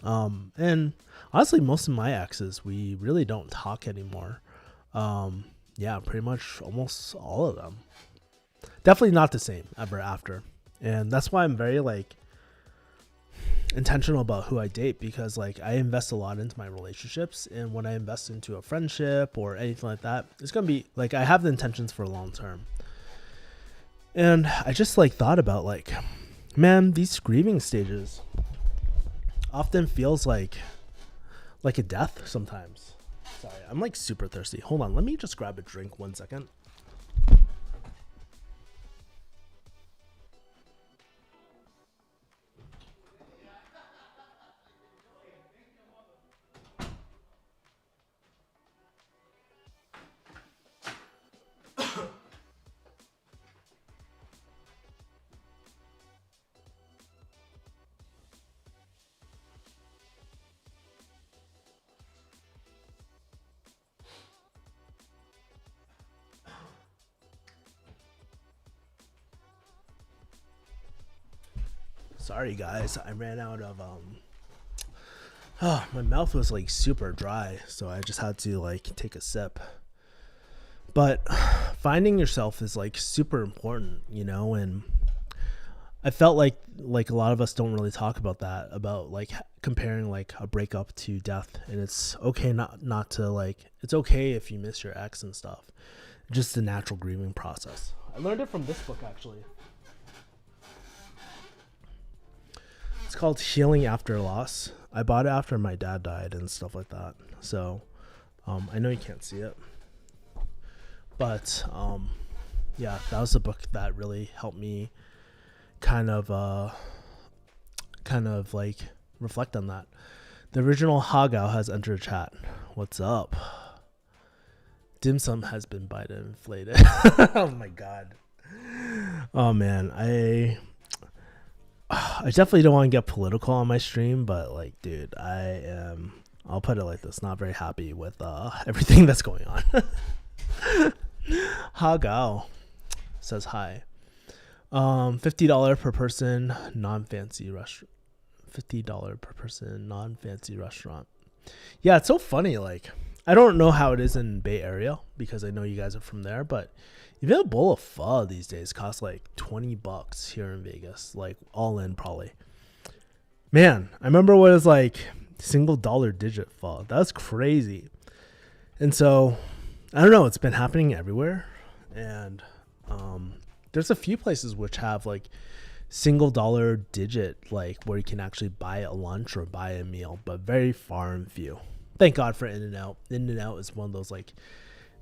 And honestly, most of my exes, we really don't talk anymore. Yeah, pretty much almost all of them. Definitely not the same ever after. And that's why I'm very like intentional about who I date, because like I invest a lot into my relationships, and when I invest into a friendship or anything like that, it's gonna be like I have the intentions for long term. And I just like thought about like, man, these grieving stages often feels like a death sometimes. Sorry, I'm like super thirsty. Hold on, let me just grab a drink 1 second. Sorry guys, I ran out of my mouth was like super dry, so I just had to like take a sip. But finding yourself is like super important, and I felt like a lot of us don't really talk about that, about like comparing like a breakup to death. And it's okay not to like, it's okay if you miss your ex and stuff. Just the natural grieving process. I learned it from this book actually. It's called Healing After Loss. I bought it after my dad died and stuff like that. So I know you can't see it, but yeah, that was a book that really helped me kind of like reflect on that. The original Hagao has entered chat. What's up? Dim sum has been Biden inflated. Oh my god. Oh man, I definitely don't want to get political on my stream, but like, dude, I'll put it like this, not very happy with everything that's going on. Hagao says hi. $50 per person, non-fancy restaurant. $50 per person, non-fancy restaurant. Yeah, it's so funny. Like, I don't know how it is in Bay Area because I know you guys are from there, but even a bowl of pho these days costs like $20 here in Vegas, like all in probably. Man, I remember what it was like single dollar digit pho. That's crazy. And so, I don't know, it's been happening everywhere. And there's a few places which have like single dollar digit, like where you can actually buy a lunch or buy a meal, but very far and few. Thank God for In-N-Out. In-N-Out is one of those like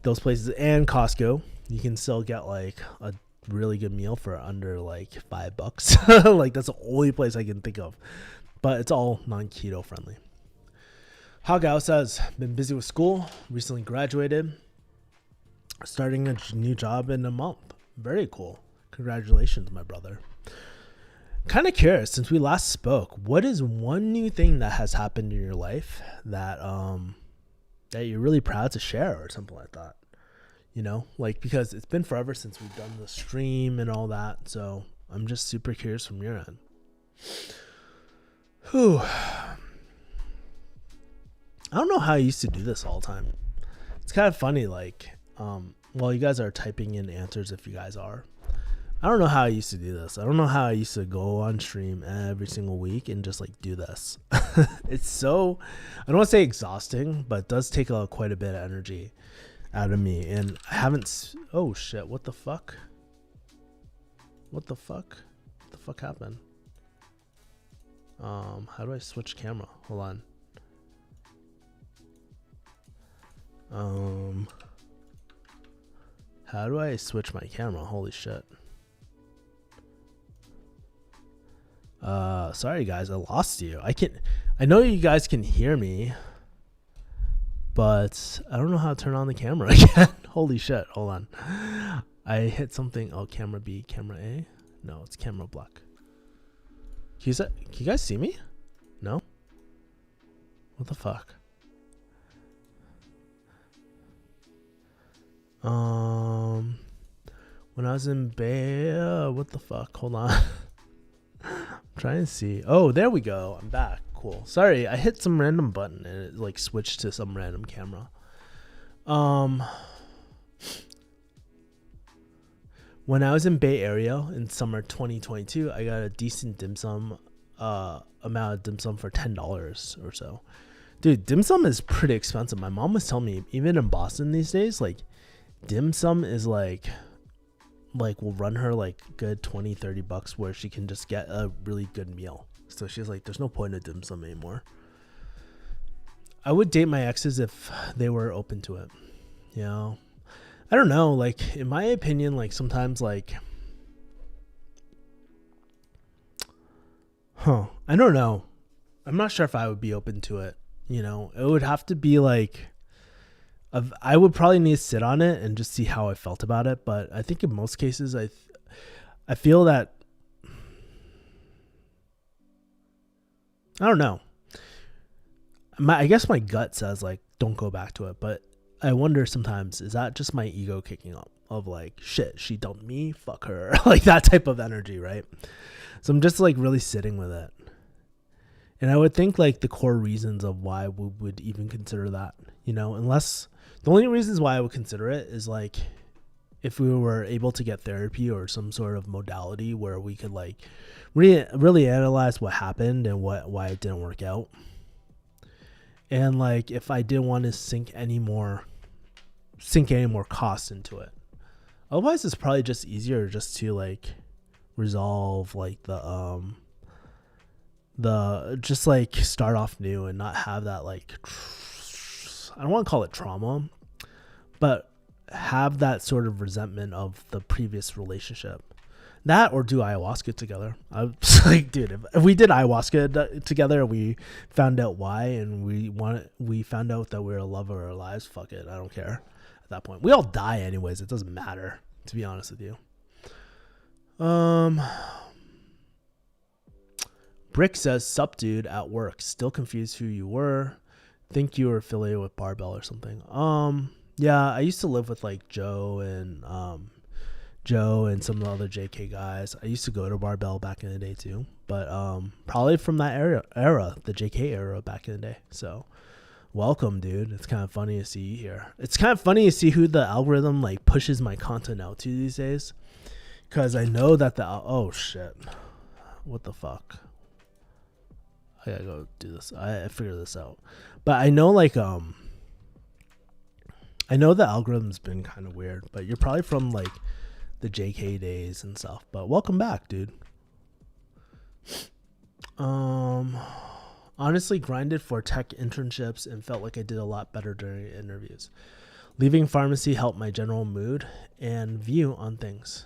those places, and Costco. You can still get like a really good meal for under like $5. Like that's the only place I can think of, but it's all non-keto friendly. Hagao says, been busy with school, recently graduated, starting a new job in a month. Very cool. Congratulations, my brother. Kind of curious, since we last spoke, what is one new thing that has happened in your life that that you're really proud to share or something like that? You know, like, because it's been forever since we've done the stream and all that, so I'm just super curious from your end. Whew. I don't know how I used to do this all the time. It's kind of funny, like, while you guys are typing in answers, if you guys are, I don't know how I used to do this. I don't know how I used to go on stream every single week and just like do this. It's so, I don't want to say exhausting, but it does take quite a bit of energy out of me. And I haven't, oh shit, what the fuck? What the fuck? What the fuck happened? How do I switch camera? Hold on. How do I switch my camera? Holy shit. Sorry guys, I lost you. I know you guys can hear me, but I don't know how to turn on the camera again. Holy shit, hold on. I hit something. Oh, camera B, camera A? No, it's camera black. Can you guys see me? No? What the fuck? When I was in Bay, what the fuck? Hold on. I'm trying to see. Oh, there we go. I'm back. Cool. Sorry, I hit some random button and it like switched to some random camera. When I was in Bay Area in summer 2022, I got a decent dim sum amount of dim sum for $10 or so. Dude, dim sum is pretty expensive. My mom was telling me, even in Boston these days, like dim sum is like will run her like good $20-$30 where she can just get a really good meal. So she's like, there's no point in dim sum anymore. I would date my exes if they were open to it. You know, I don't know, like in my opinion, like sometimes like I don't know, I'm not sure if I would be open to it. You know, it would have to be like I would probably need to sit on it and just see how I felt about it. But I think in most cases, I feel that, I don't know. I guess my gut says like, don't go back to it. But I wonder sometimes, is that just my ego kicking up of like, shit, she dumped me, fuck her. Like that type of energy, right? So I'm just like really sitting with it. And I would think like the core reasons of why we would even consider that, you know, unless the only reasons why I would consider it is like if we were able to get therapy or some sort of modality where we could like really analyze what happened and why it didn't work out. And like if I didn't want to sink any more costs into it. Otherwise it's probably just easier just to like resolve like the just like start off new and not have that like I don't want to call it trauma, but have that sort of resentment of the previous relationship. That or do ayahuasca together. I was like, dude, if we did ayahuasca together and we found out why and we found out that we're a love of our lives, fuck it, I don't care. At that point, we all die anyways. It doesn't matter, to be honest with you. Um, Brick says, "Sup, dude, at work. Still confused who you were. Think you were affiliated with Barbell or something." Yeah, I used to live with like Joe and some of the other JK guys. I used to go to Barbell back in the day too, but probably from that era, the JK era back in the day. So welcome, dude. It's kind of funny to see you here. It's kind of funny to see who the algorithm like pushes my content out to these days, because I know that oh shit, what the fuck. I gotta go do this. I figured this out, but I know like I know the algorithm's been kind of weird, but you're probably from like the JK days and stuff. But welcome back, dude. Honestly, grinded for tech internships and felt like I did a lot better during interviews. Leaving pharmacy helped my general mood and view on things.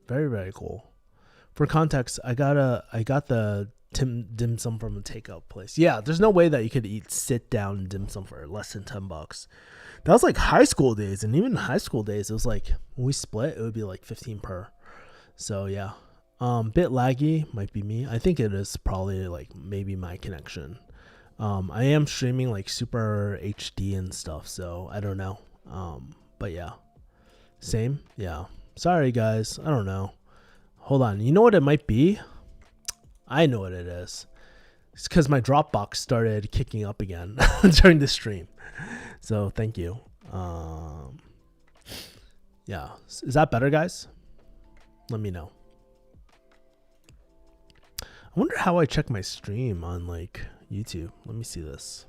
Very, very cool. For context, I got the dim sum from a takeout place. Yeah, there's no way that you could eat sit down dim sum for less than $10. That was like high school days, and even high school days, it was like when we split, it would be like 15 per. So yeah, bit laggy, might be me. I think it is probably like maybe my connection. I am streaming like super HD and stuff, so I don't know. But yeah, same. Yeah, sorry guys, I don't know. Hold on, you know what it might be? I know what it is. It's because my Dropbox started kicking up again during the stream. So thank you. Yeah. Is that better, guys? Let me know. I wonder how I check my stream on like YouTube. Let me see this.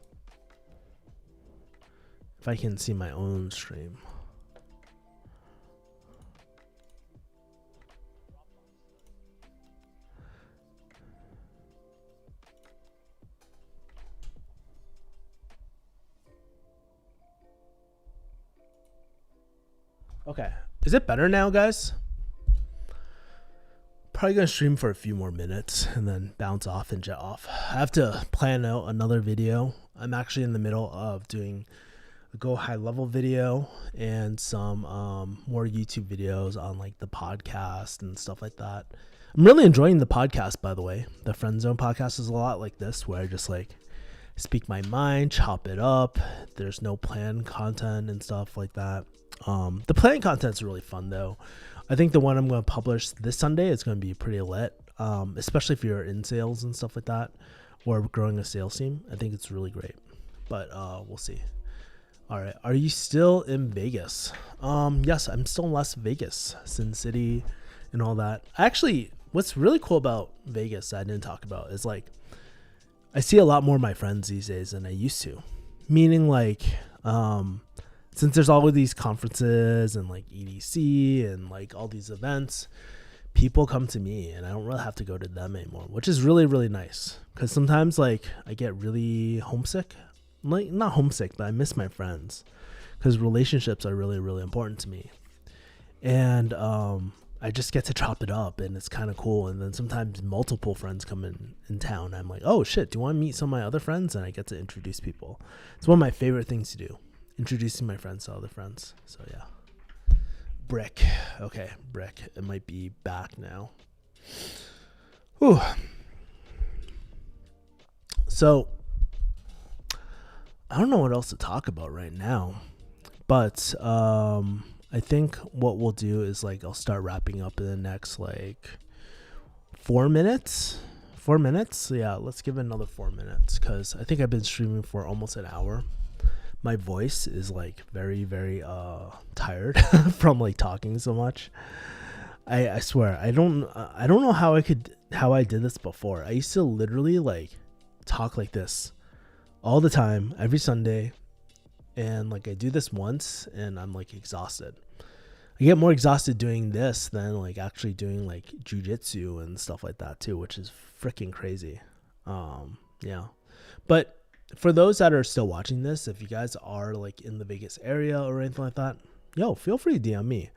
If I can see my own stream. Okay. Is it better now, guys? Probably going to stream for a few more minutes and then bounce off and jet off. I have to plan out another video. I'm actually in the middle of doing a go high level video and some more YouTube videos on like the podcast and stuff like that. I'm really enjoying the podcast, by the way. The Friend Zone podcast is a lot like this, where I just like speak my mind, chop it up. There's no planned content and stuff like that. The planned content is really fun though. I think the one I'm going to publish this Sunday is going to be pretty lit, especially if you're in sales and stuff like that, or growing a sales team. I think it's really great, but we'll see. All right, are you still in Vegas? Yes, I'm still in Las Vegas, Sin City, and all that. Actually, what's really cool about Vegas that I didn't talk about is like I see a lot more of my friends these days than I used to. Meaning like since there's all of these conferences and like EDC and like all these events, people come to me and I don't really have to go to them anymore, which is really, really nice. Because sometimes like I get really homesick. Like not homesick, but I miss my friends because relationships are really, really important to me. And I just get to chop it up and it's kind of cool. And then sometimes multiple friends come in town. I'm like, oh shit, do you want to meet some of my other friends? And I get to introduce people. It's one of my favorite things to do. Introducing my friends to other friends. So yeah. Brick. Okay, Brick. It might be back now. Whew. So I don't know what else to talk about right now. But I think what we'll do is like I'll start wrapping up in the next like 4 minutes. 4 minutes? Yeah, let's give it another 4 minutes because I think I've been streaming for almost an hour. My voice is like very, very tired from like talking so much. I swear I don't know how I did this before. I used to literally like talk like this all the time, every Sunday, and like I do this once and I'm like exhausted. I get more exhausted doing this than like actually doing like jujitsu and stuff like that too, which is freaking crazy. Yeah, but for those that are still watching this, if you guys are like in the Vegas area or anything like that, yo, feel free to DM me.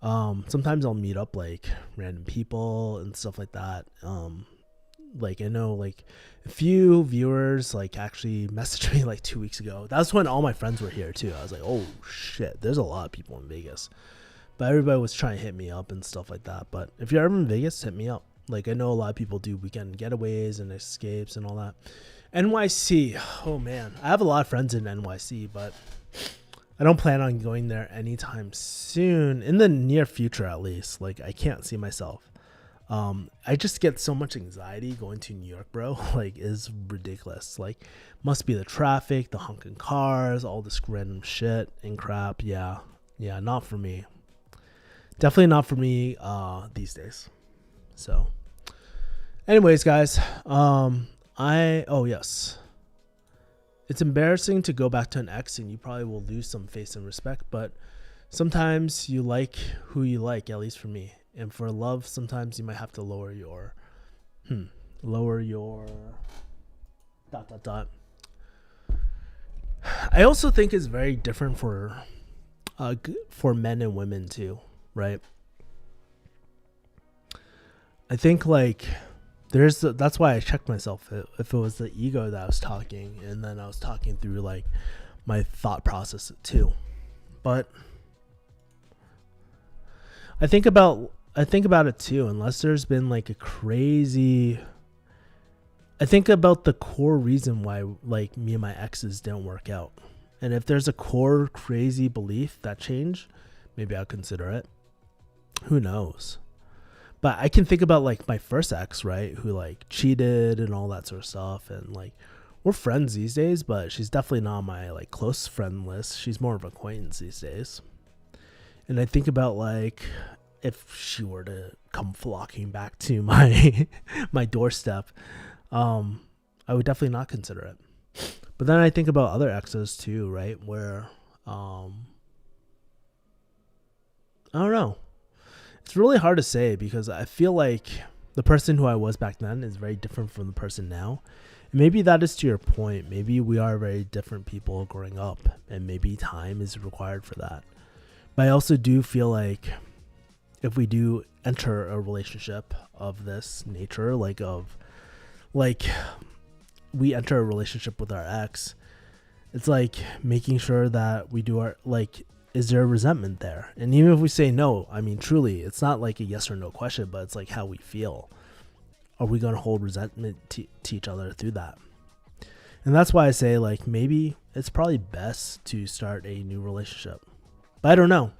Sometimes I'll meet up like random people and stuff like that. Like I know like a few viewers like actually messaged me like 2 weeks ago. That's when all my friends were here too. I was like, oh shit, there's a lot of people in Vegas. but everybody was trying to hit me up and stuff like that. But if you're ever in Vegas, hit me up. Like, I know a lot of people do weekend getaways and escapes and all that. NYC, oh man, I have a lot of friends in NYC, but I don't plan on going there anytime soon, in the near future at least. Like, I can't see myself. I just get so much anxiety going to New York, bro. Like, it's ridiculous. Like, must be the traffic, the honking cars, all this random shit and crap. Yeah, not for me. Definitely not for me these days. So, anyways, guys, yes. It's embarrassing to go back to an ex and you probably will lose some face and respect, but sometimes you like who you like, at least for me. And for love, sometimes you might have to lower your I also think it's very different for men and women too, right? I think like that's why I checked myself if it was the ego that I was talking, and then I was talking through like my thought process too. But I think about it too, unless there's been like a crazy, I think about the core reason why like me and my exes didn't work out. And if there's a core crazy belief that changed, maybe I'll consider it. Who knows? But I can think about like my first ex, right? Who like cheated and all that sort of stuff. And like, we're friends these days, but she's definitely not on my like close friend list. She's more of an acquaintance these days. And I think about like, if she were to come flocking back to my my doorstep, I would definitely not consider it. But then I think about other exes too, right? Where I don't know. It's really hard to say because I feel like the person who I was back then is very different from the person now. And maybe that is to your point. Maybe we are very different people growing up, and maybe time is required for that. But I also do feel like if we do enter a relationship of this nature, like we enter a relationship with our ex, it's like making sure that we do our, like, is there resentment there? And even if we say no, I mean, truly, it's not like a yes or no question, but it's like how we feel. Are we going to hold resentment to each other through that? And that's why I say, like, maybe it's probably best to start a new relationship. But I don't know.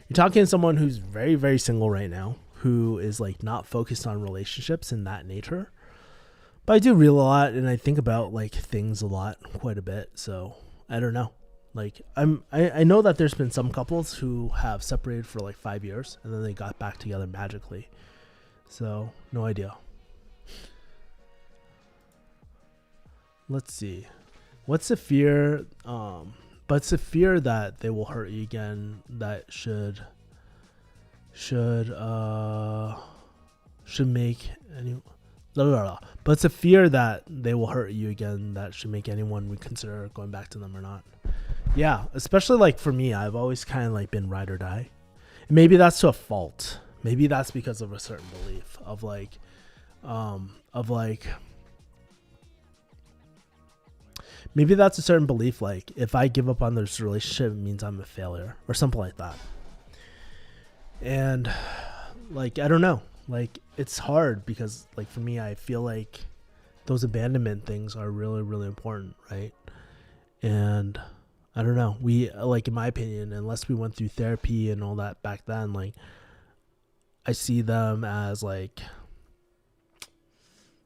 You're talking to someone who's very, very single right now, who is like not focused on relationships in that nature. But I do read a lot, and I think about like things a lot, quite a bit. So I don't know. Like I know that there's been some couples who have separated for like 5 years and then they got back together magically. So no idea. Let's see. What's the fear? But it's a fear that they will hurt you again that should make any. But it's a fear that they will hurt you again that should make anyone reconsider going back to them or not. Yeah, especially like for me, I've always kind of like been ride or die. And maybe that's to a fault. Maybe that's because of a certain belief of like maybe that's a certain belief. Like if I give up on this relationship, it means I'm a failure or something like that. And like, I don't know, like it's hard because like for me, I feel like those abandonment things are really, really important. Right. And I don't know. We, like, in my opinion, unless we went through therapy and all that back then, like, I see them as, like,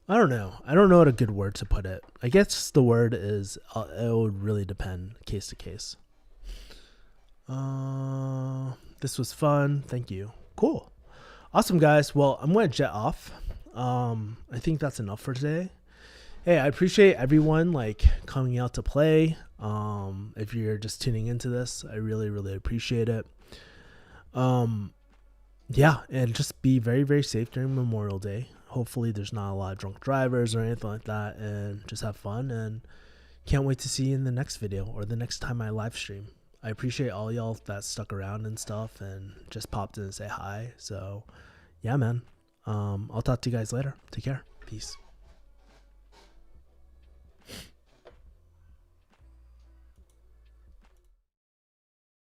I don't know. I don't know what a good word to put it. I guess the word is, it would really depend case to case. This was fun. Thank you. Cool. Awesome, guys. Well, I'm going to jet off. I think that's enough for today. Hey, I appreciate everyone like coming out to play. If you're just tuning into this, I really, really appreciate it. Yeah, and just be very, very safe during Memorial Day. Hopefully there's not a lot of drunk drivers or anything like that, and just have fun, and can't wait to see you in the next video or the next time I live stream. I appreciate all y'all that stuck around and stuff and just popped in and say hi. So yeah, man. I'll talk to you guys later. Take care. Peace.